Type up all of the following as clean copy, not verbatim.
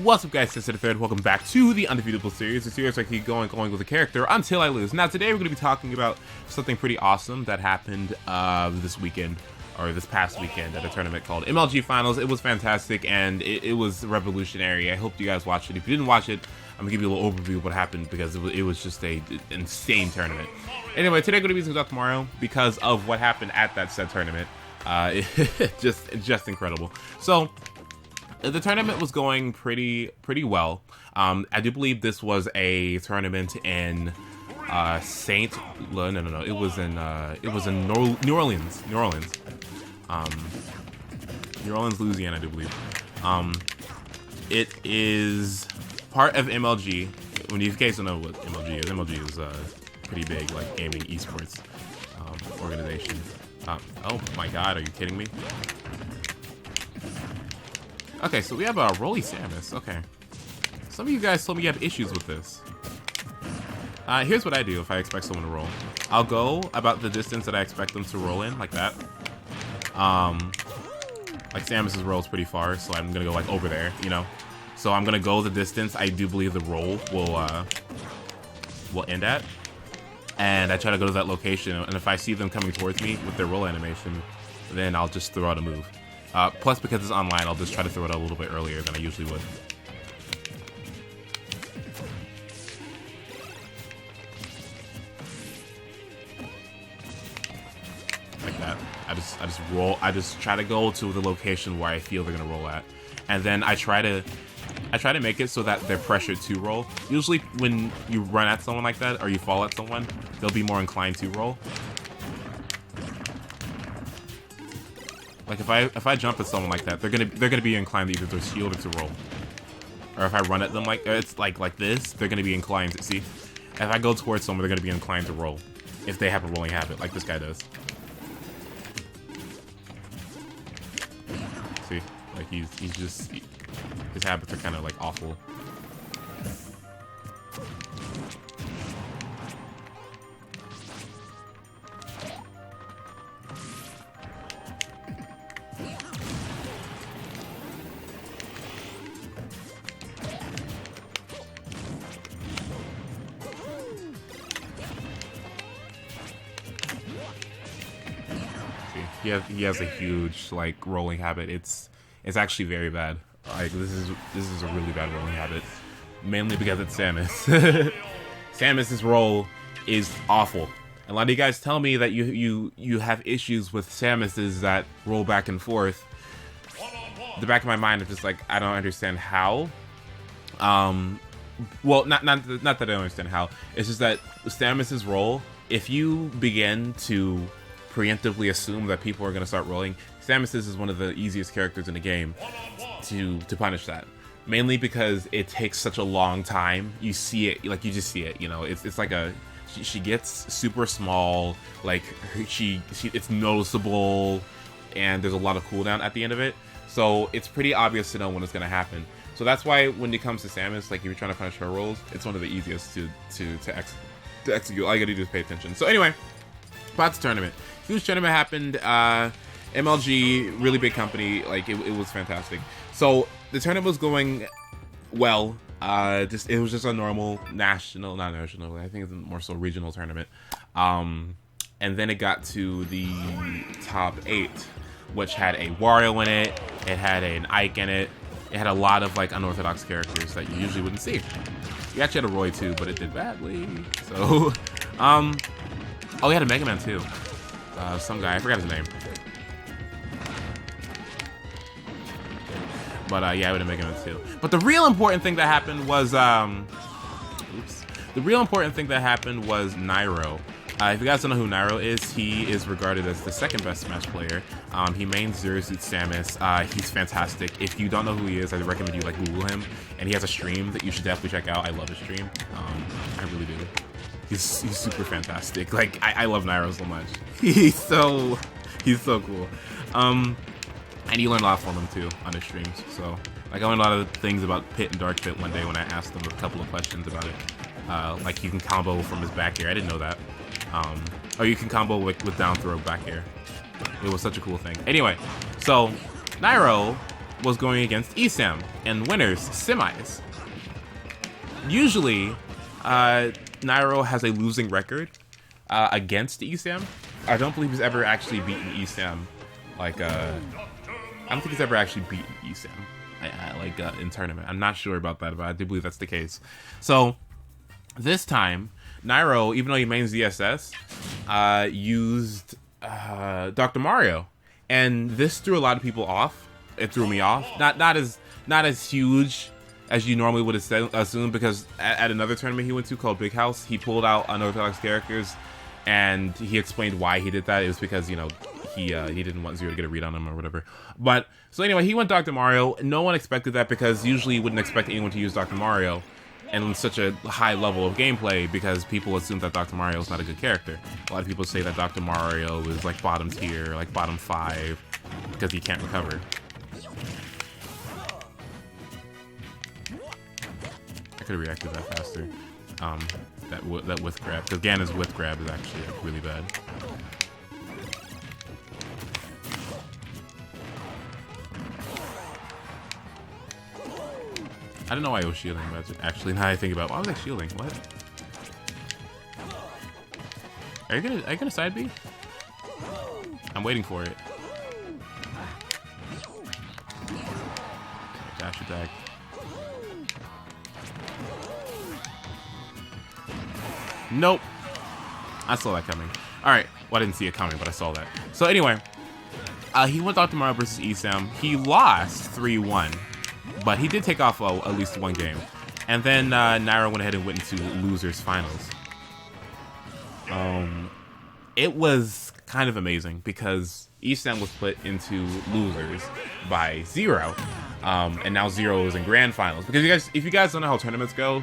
What's up, guys? It's SSB4. Welcome back to the Undefeatable series. The series I keep going with a character until I lose. Now, today we're going to be talking about something pretty awesome that happened this weekend, or this past weekend, at a tournament called MLG Finals. It was fantastic, and it was revolutionary. I hope you guys watched it. If you didn't watch it, I'm going to give you a little overview of what happened, because it was just an insane tournament. Anyway, today we're going to be using Dr. Mario because of what happened at that said tournament. Just incredible. So, the tournament was going pretty well. I do believe this was a tournament in It was in New Orleans, Louisiana, I do believe. It is part of MLG. When you guys don't know what MLG is a pretty big like gaming esports organization. Oh my God, are you kidding me? Okay, so we have a Rolly Samus. Okay. Some of you guys told me you have issues with this. Here's what I do if I expect someone to roll. I'll go about the distance that I expect them to roll in, like that. Like Samus's roll is pretty far, so I'm gonna go like over there, you know? So I'm gonna go the distance I do believe the roll will end at. And I try to go to that location, and if I see them coming towards me with their roll animation, then I'll just throw out a move. Plus, because it's online, I'll just try to throw it out a little bit earlier than I usually would. Like that. I just try to go to the location where I feel they're gonna roll at. And then I try to make it so that they're pressured to roll. Usually when you run at someone like that, or you fall at someone, they'll be more inclined to roll. Like if I jump at someone like that, they're gonna be inclined to either shield or to roll. Or if I run at them like this, they're gonna be inclined to see. If I go towards someone, they're gonna be inclined to roll if they have a rolling habit, like this guy does. See, like he's just his habits are kind of like awful. He has a huge like rolling habit. It's actually very bad. Like this is a really bad rolling habit, mainly because it's Samus. Samus's roll is awful. A lot of you guys tell me that you have issues with Samus's that roll back and forth. The back of my mind is just like, I don't understand how. Well, not that I don't understand how. It's just that Samus's roll, if you begin to preemptively assume that people are going to start rolling, Samus is one of the easiest characters in the game to punish that. Mainly because it takes such a long time. You see it, like you just see it, you know. It's like she gets super small, like it's noticeable, and there's a lot of cooldown at the end of it. So it's pretty obvious to know when it's going to happen. So that's why when it comes to Samus, like if you're trying to punish her rolls, it's one of the easiest to execute. All you gotta do is pay attention. So anyway, about the tournament. Huge tournament happened. MLG, really big company. Like it was fantastic. So the tournament was going well. It was just a normal national, not national. I think it's more so regional tournament. And then it got to the top 8, which had a Wario in it. It had an Ike in it. It had a lot of like unorthodox characters that you usually wouldn't see. We actually had a Roy too, but it did badly. So, oh, we had a Mega Man too. Some guy, I forgot his name. But yeah, I would have Mega Man too. But the real important thing that happened was, The real important thing that happened was Nairo. If you guys don't know who Nairo is, he is regarded as the second best Smash player. He mains Zero Suit Samus. He's fantastic. If you don't know who he is, I recommend you like Google him. And he has a stream that you should definitely check out. I love his stream. I really do. He's super fantastic. Like I love Nairo so much. he's so cool. And you learn a lot from him too on his streams. So like I learned a lot of things about Pit and Dark Pit one day when I asked him a couple of questions about it. Like you can combo from his back air. I didn't know that. Or you can combo with down throw back air. It was such a cool thing. Anyway, so Nairo was going against ESAM and winners semis. Usually, Nairo has a losing record against ESAM. I don't believe he's ever actually beaten ESAM. Like, I don't think he's ever actually beaten ESAM in tournament. I'm not sure about that, but I do believe that's the case. So this time, Nairo, even though he mains DSS, used Dr. Mario, and this threw a lot of people off. It threw me off. Not as huge as you normally would assume, because at another tournament he went to called Big House, he pulled out unorthodox characters, and he explained why he did that. It was because, you know, he didn't want Zero to get a read on him or whatever. But so anyway, he went Dr. Mario. No one expected that, because usually you wouldn't expect anyone to use Dr. Mario and such a high level of gameplay, because people assume that Dr. Mario is not a good character. A lot of people say that Dr. Mario is like bottom tier, like bottom 5, because he can't recover. I could have reacted that faster. That with grab, because Ganon's with grab is actually like, really bad. I don't know why I was shielding, but actually now I think about it, why was I shielding? What? Are you gonna side B? I'm waiting for it. Dash attack. Nope. I saw that coming. Alright. Well, I didn't see it coming, but I saw that. So anyway, he went Dr. Mario versus ESAM. He lost 3-1, but he did take off at least one game. And then Nairo went ahead and went into losers finals. It was kind of amazing, because ESAM was put into losers by Zero, and now Zero is in grand finals. Because if you guys don't know how tournaments go,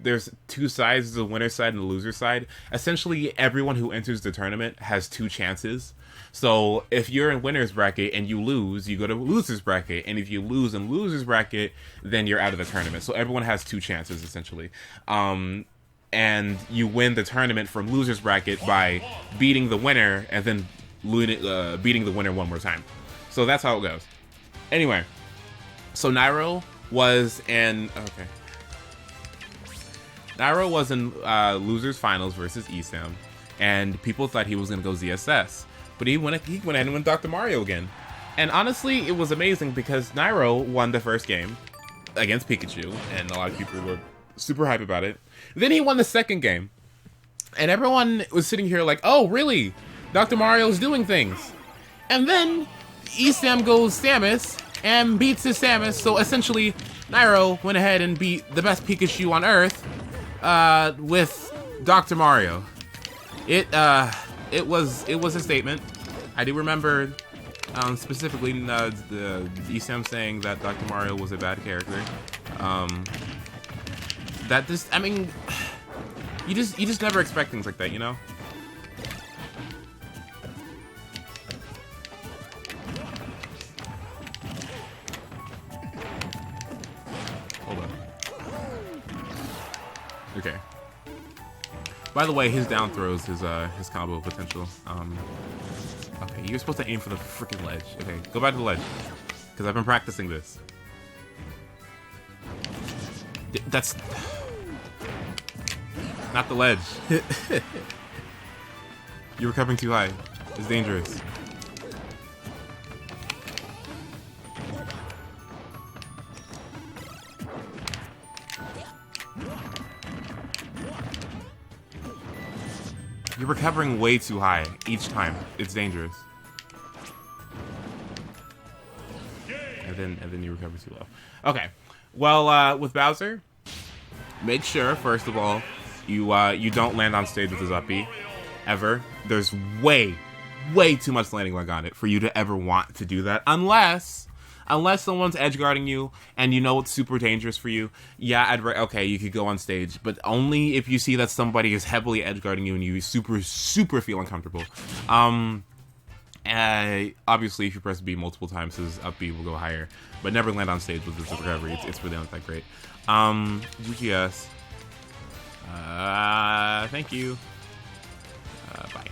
there's two sides, the winner side and the loser side. Essentially, everyone who enters the tournament has 2 chances. So if you're in winner's bracket and you lose, you go to loser's bracket. And if you lose in loser's bracket, then you're out of the tournament. So everyone has 2 chances, essentially. And you win the tournament from loser's bracket by beating the winner and then beating the winner one more time. So that's how it goes. Anyway, so Nairo was in... Okay. Nairo was in losers finals versus ESAM, and people thought he was going to go ZSS, but he went ahead and went Dr. Mario again. And honestly, it was amazing, because Nairo won the first game against Pikachu, and a lot of people were super hype about it. Then he won the second game, and everyone was sitting here like, oh, really? Dr. Mario's doing things. And then ESAM goes Samus and beats his Samus, so essentially Nairo went ahead and beat the best Pikachu on Earth with Dr. Mario. It was a statement. I do remember specifically the ESAM saying that Dr. Mario was a bad character. I mean, you just never expect things like that, you know? Hold on. Okay. By the way, his down throws his combo potential. Okay, you're supposed to aim for the freaking ledge. Okay, go back to the ledge, because I've been practicing this. That's not the ledge. You're recovering too high. It's dangerous. You're recovering way too high each time. It's dangerous. And then you recover too low. Okay. Well, with Bowser, make sure first of all you don't land on stage with his up B ever. There's way too much landing lag on it for you to ever want to do that, unless someone's edge guarding you and you know it's super dangerous for you. Yeah, okay, you could go on stage, but only if you see that somebody is heavily edge guarding you and you super feel uncomfortable. Obviously, if you press B multiple times, his up B will go higher, but never land on stage with his recovery. It's really not that great. GGS. Thank you. Bye.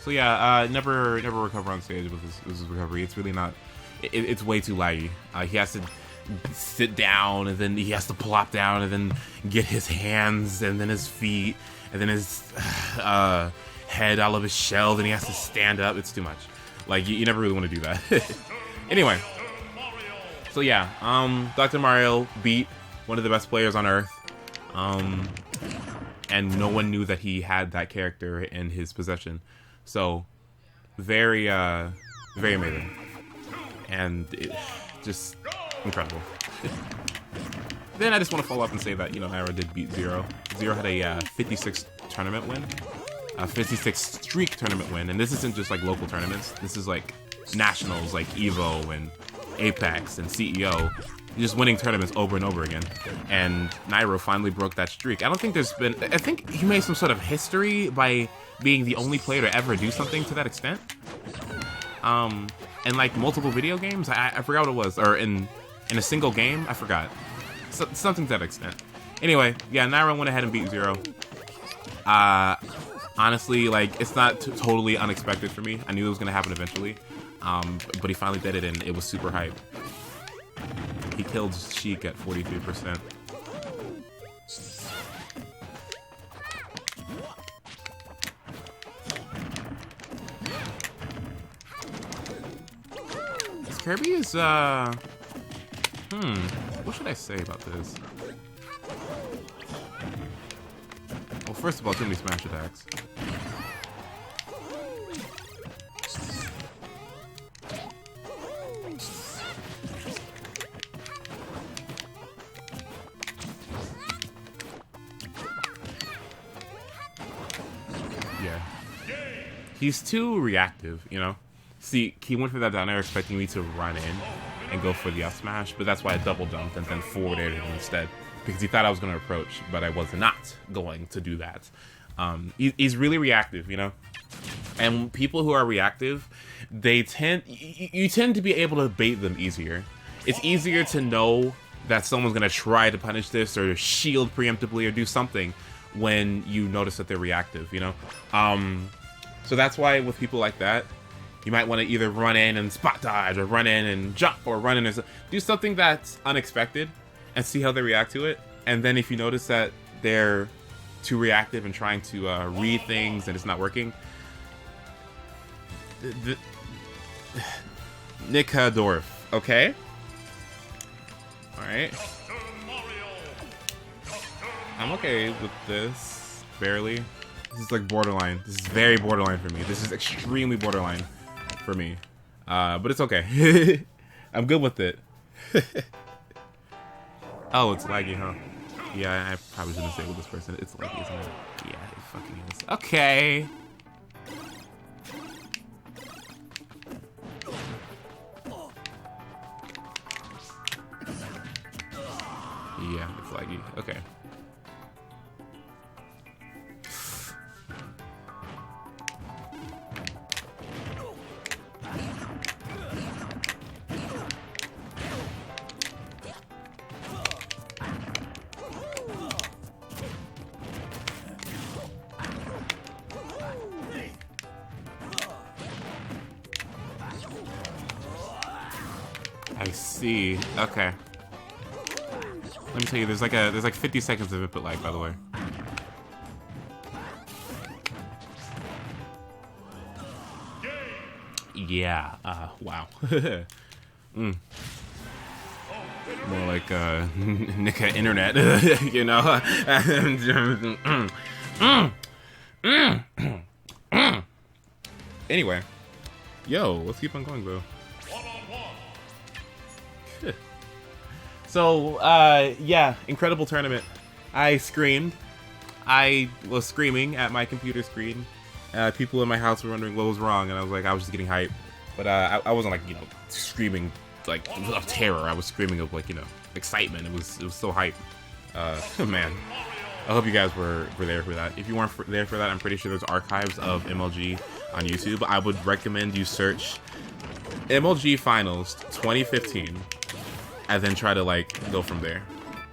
So yeah, never recover on stage with his recovery. It's really not it's way too laggy. He has to sit down, and then he has to plop down, and then get his hands, and then his feet, and then his head out of his shell, then he has to stand up. It's too much. Like, you never really want to do that. Anyway, so yeah, Dr. Mario beat one of the best players on Earth, and no one knew that he had that character in his possession. So, very amazing, and just incredible. Then I just want to follow up and say that, you know, Nairo did beat Zero. Zero had a 56 tournament win, a 56 streak tournament win, and this isn't just like local tournaments. This is like nationals, like Evo and Apex and CEO. Just winning tournaments over and over again. And Nairo finally broke that streak. I don't think there's been... I think he made some sort of history by being the only player to ever do something to that extent. In like multiple video games? I forgot what it was. Or in a single game? I forgot. So, something to that extent. Anyway, yeah, Nairo went ahead and beat Zero. Honestly, like, it's not totally unexpected for me. I knew it was going to happen eventually. But he finally did it, and it was super hype. He killed Sheik at 43%. This Kirby is, what should I say about this? Well, first of all, too many smash attacks. He's too reactive, you know? See, he went for that down air expecting me to run in and go for the up smash, but that's why I double jumped and then forward aired him instead. Because he thought I was going to approach, but I was not going to do that. He's really reactive, you know? And people who are reactive, you tend to be able to bait them easier. It's easier to know that someone's going to try to punish this or shield preemptively or do something when you notice that they're reactive, you know? So that's why with people like that, you might want to either run in and spot dodge, or run in and jump, or run in and do something that's unexpected and see how they react to it. And then if you notice that they're too reactive and trying to read things and it's not working, Nickadorf, okay? Alright. I'm okay with this, barely. This is like borderline. This is very borderline for me. This is extremely borderline for me. But it's okay. I'm good with it. Oh, it's laggy, huh? Yeah, I probably shouldn't say with this person. It's laggy, isn't it? Yeah, it fucking is. Okay. Yeah, it's laggy. Okay. I see. Okay. Let me tell you, there's like 50 seconds of input lag, by the way. Yeah. Wow. More like Nika internet, you know. Anyway, yo, let's keep on going, bro. So, yeah, incredible tournament. I screamed. I was screaming at my computer screen. People in my house were wondering what was wrong, and I was like, I was just getting hyped. But I wasn't like, you know, screaming like of terror. I was screaming of like, you know, excitement. It was so hype. Man, I hope you guys were there for that. If you weren't there for that, I'm pretty sure there's archives of MLG on YouTube. I would recommend you search MLG Finals 2015. And then try to like go from there,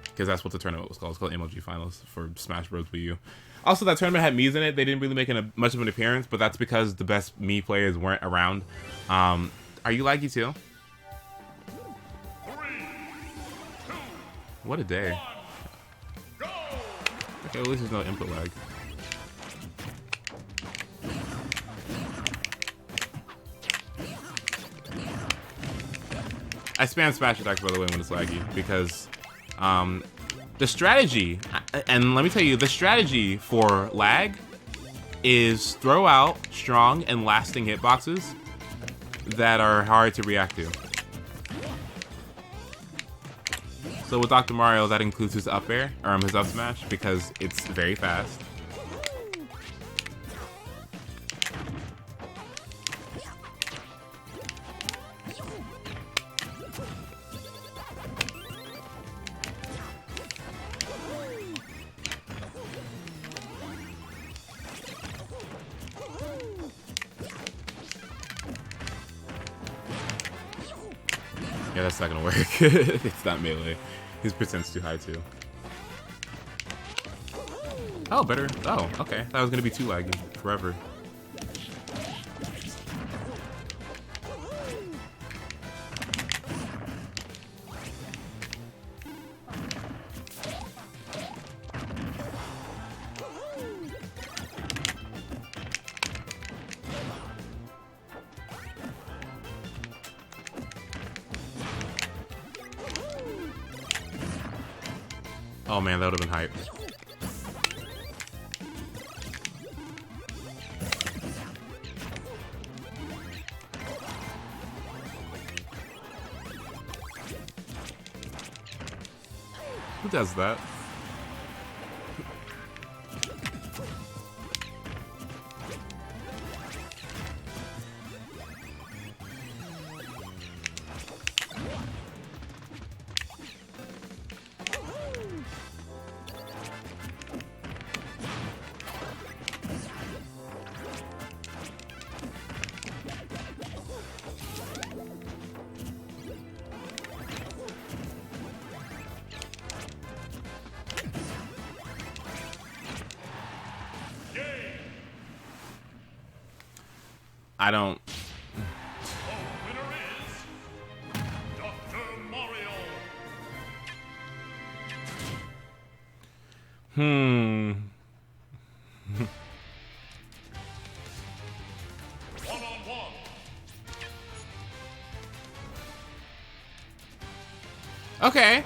because that's what the tournament was called. It's called MLG Finals for Smash Bros. Wii U. Also, that tournament had Mii's in it. They didn't really make much of an appearance, but that's because the best Mii players weren't around. Are you laggy too? What a day. Okay, at least there's no input lag. I spam smash attacks, by the way, when it's laggy, because the strategy, and let me tell you, the strategy for lag is throw out strong and lasting hitboxes that are hard to react to. So with Dr. Mario, that includes his up air, or his up smash, because it's very fast. Yeah, that's not gonna work. It's not melee. His percent's too high too. Oh, better. Oh, okay. That was gonna be too laggy forever. Oh man, that would have been hype. Who does that? I don't. Winner is Dr. Mario. One-on-one. Okay.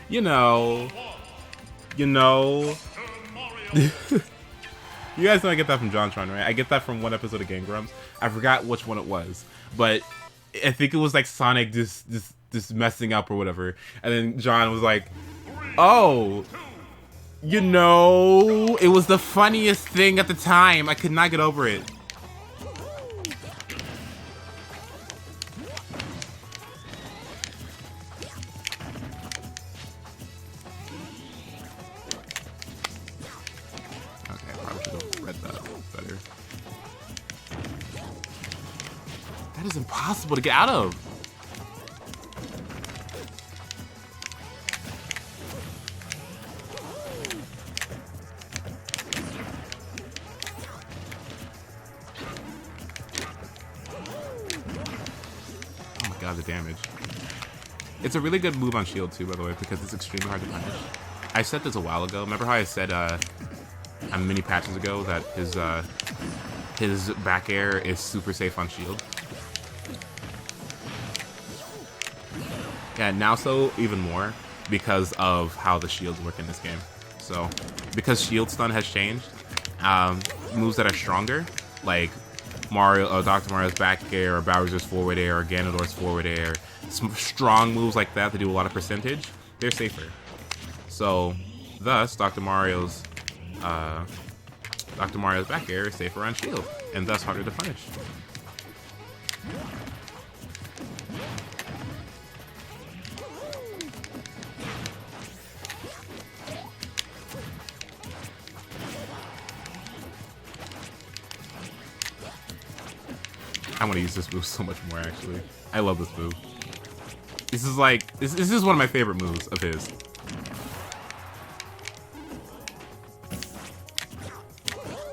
You know. You guys know I get that from JonTron, right? I get that from one episode of Game Grumps. I forgot which one it was, but I think it was like Sonic just messing up or whatever. And then John was like, "Oh, you know, it was the funniest thing at the time. I could not get over it." That is impossible to get out of. Oh my god, the damage. It's a really good move on shield too, by the way, because it's extremely hard to punish. I said this a while ago. Remember how I said many patches ago that his back air is super safe on shield? Yeah, now so even more because of how the shields work in this game. So, because shield stun has changed, moves that are stronger, like Dr. Mario's back air, or Bowser's forward air, or Ganondorf's forward air, strong moves like that do a lot of percentage, they're safer. So, thus, Dr. Mario's back air is safer on shield, and thus harder to punish. I want to use this move so much more, actually. I love this move. This is like, this is one of my favorite moves of his.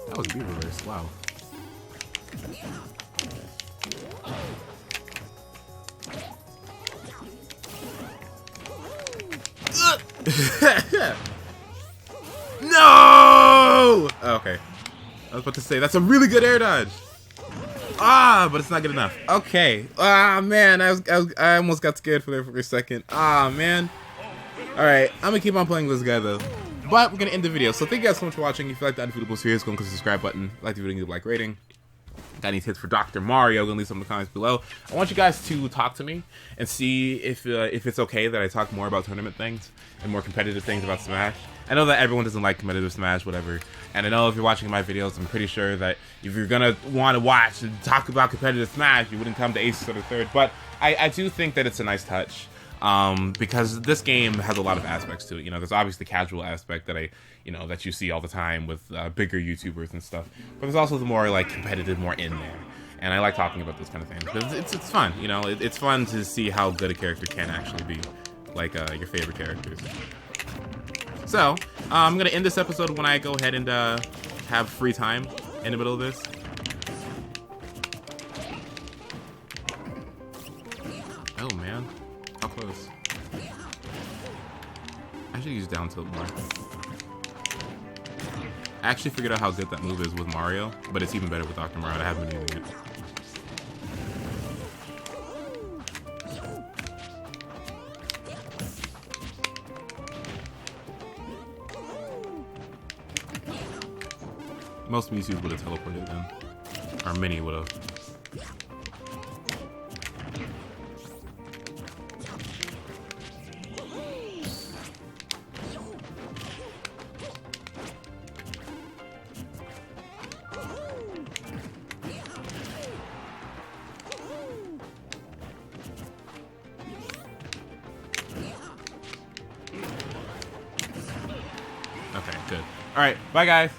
That was a B reverse, wow. No! Okay. I was about to say, that's a really good air dodge. Ah, but it's not good enough. Okay. Ah, man, I almost got scared for there for a second. Ah, man. All right, I'm gonna keep on playing with this guy though. But we're gonna end the video. So thank you guys so much for watching. If you like the Undefeatable series, go and click the subscribe button. Like the video, give a like rating. Got any tips for Dr. Mario? Go and leave some in the comments below. I want you guys to talk to me and see if it's okay that I talk more about tournament things and more competitive things about Smash. I know that everyone doesn't like competitive Smash, whatever. And I know if you're watching my videos, I'm pretty sure that if you're gonna want to watch and talk about competitive Smash, you wouldn't come to Aces or the Third. But I do think that it's a nice touch. Because this game has a lot of aspects to it. You know, there's obviously the casual aspect that that you see all the time with bigger YouTubers and stuff. But there's also the more like competitive, more in there. And I like talking about those kind of things because it's fun. You know, it's fun to see how good a character can actually be, like your favorite characters. So I'm gonna end this episode when I go ahead and have free time in the middle of this. Oh man. How close? I should use down tilt more. I actually figured out how good that move is with Mario, but it's even better with Dr. Mario. I haven't been using it. Most Mewtwo's would have teleported then. Or Mini would have. Okay, good. All right, bye guys.